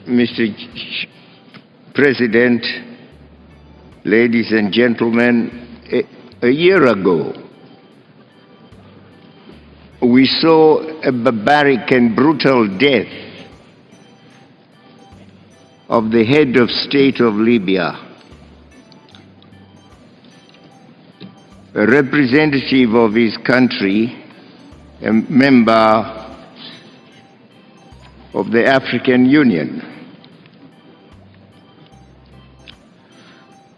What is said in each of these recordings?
Mr. President, ladies and gentlemen, a year ago, we saw a barbaric and brutal death of the head of state of Libya, a representative of his country, a member of the African Union.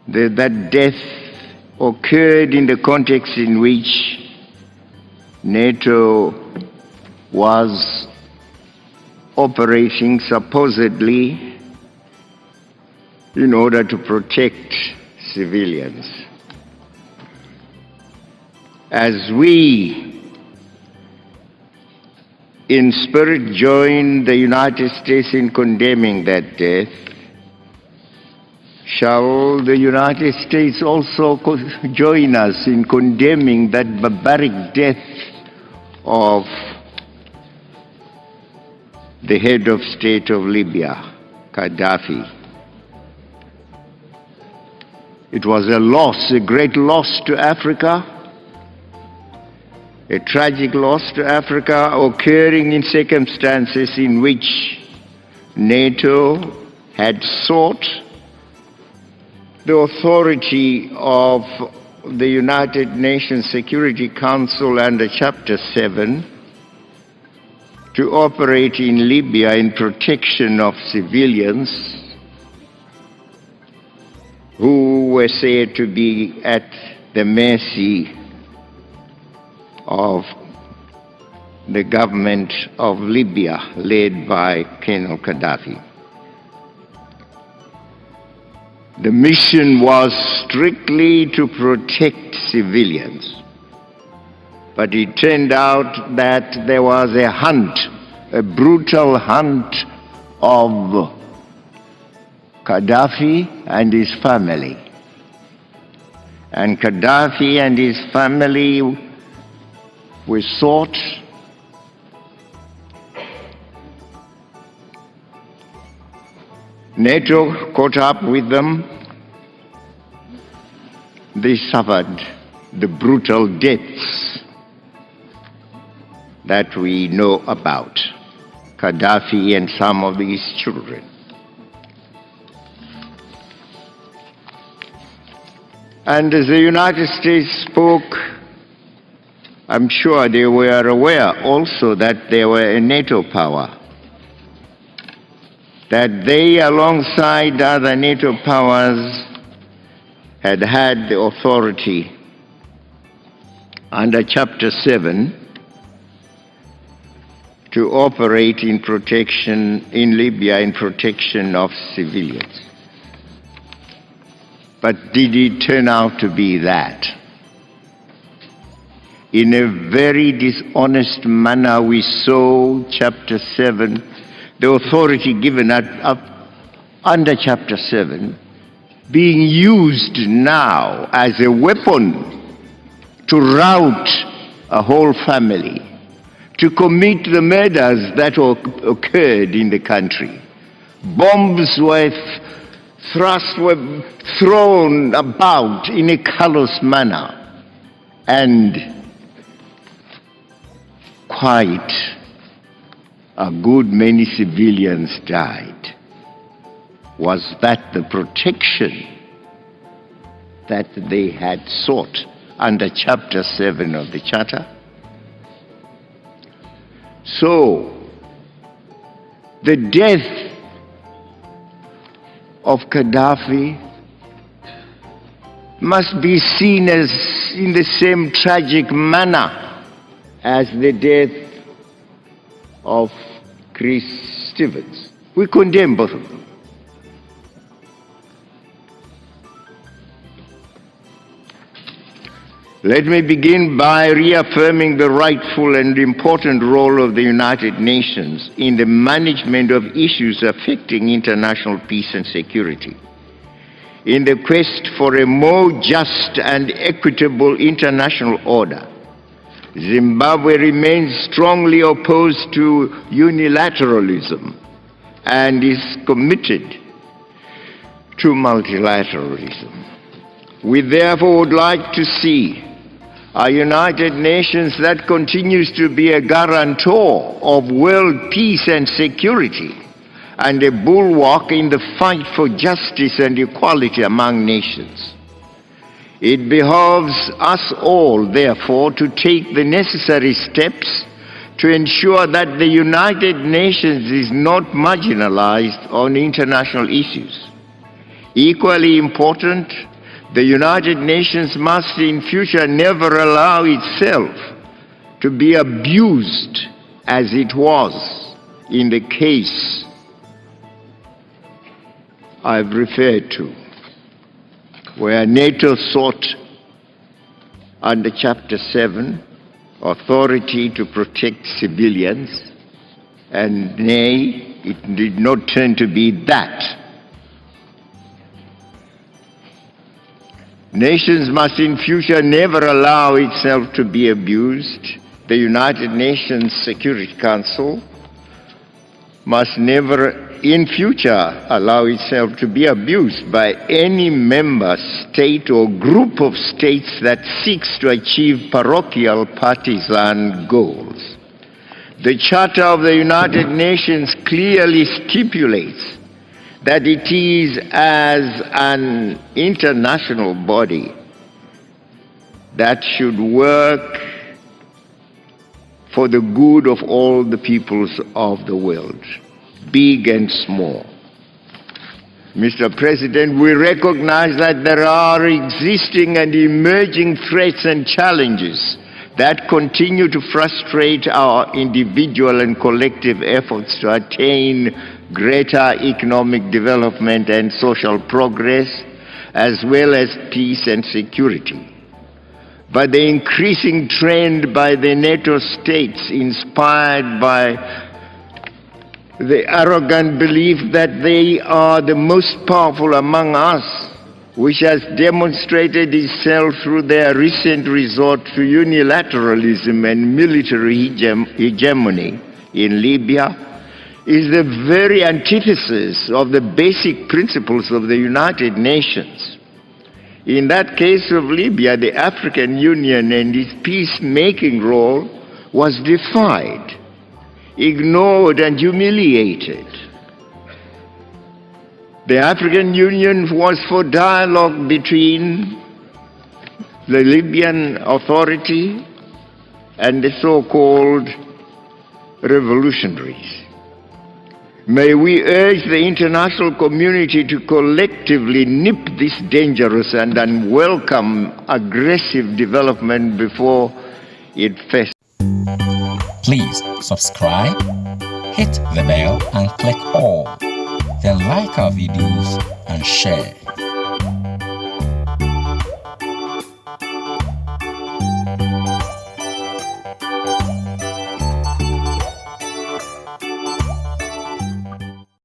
That death occurred in the context in which NATO was operating supposedly in order to protect civilians. As we in spirit join the United States in condemning that death, shall the United States also join us in condemning that barbaric death of the head of state of Libya, Gaddafi? It was a loss, a great loss to Africa, a tragic loss to Africa, occurring in circumstances in which NATO had sought the authority of the United Nations Security Council under Chapter 7 to operate in Libya in protection of civilians who were said to be at the mercy of the government of Libya led by Colonel Gaddafi. The mission was strictly to protect civilians, but it turned out that there was a hunt, a brutal hunt of Gaddafi and his family. And Gaddafi and his family were sought NATO caught up with them. They suffered the brutal deaths that we know about, Gaddafi and some of his children. And as the United States spoke, I'm sure they were aware also that they were a NATO power, that they, alongside other NATO powers, had the authority under Chapter 7 to operate in protection in Libya, in protection of civilians. But did it turn out to be that? In a very dishonest manner, we saw Chapter 7, the authority given under Chapter 7, being used now as a weapon to rout a whole family, to commit the murders that occurred in the country. Bombs were thrown about in a callous manner, and quite a good many civilians died. Was that the protection that they had sought under Chapter 7 of the Charter? So, the death of Gaddafi must be seen as in the same tragic manner as the death of Chris Stevens. We condemn both of them. Let me begin by reaffirming the rightful and important role of the United Nations in the management of issues affecting international peace and security. In the quest for a more just and equitable international order, Zimbabwe remains strongly opposed to unilateralism and is committed to multilateralism. We therefore would like to see a United Nations that continues to be a guarantor of world peace and security and a bulwark in the fight for justice and equality among nations. It behoves us all, therefore, to take the necessary steps to ensure that the United Nations is not marginalized on international issues. Equally important, the United Nations must in future never allow itself to be abused as it was in the case I've referred to, where NATO sought under Chapter 7 authority to protect civilians, and nay, it did not turn to be that. Nations must in future never allow itself to be abused. The United Nations Security Council must never in future allow itself to be abused by any member state or group of states that seeks to achieve parochial partisan goals. The Charter of the United Nations clearly stipulates that it is as an international body that should work for the good of all the peoples of the world, big and small. Mr. President, we recognize that there are existing and emerging threats and challenges that continue to frustrate our individual and collective efforts to attain greater economic development and social progress, as well as peace and security. But the increasing trend by the NATO states, inspired by the arrogant belief that they are the most powerful among us, which has demonstrated itself through their recent resort to unilateralism and military hegemony in Libya, is the very antithesis of the basic principles of the United Nations. In that case of Libya, the African Union and its peacemaking role was defied, ignored, and humiliated. The African Union was for dialogue between the Libyan Authority and the so-called revolutionaries. May we urge the international community to collectively nip this dangerous and unwelcome aggressive development before it festers. Please subscribe, hit the bell and click all. Then like our videos and share.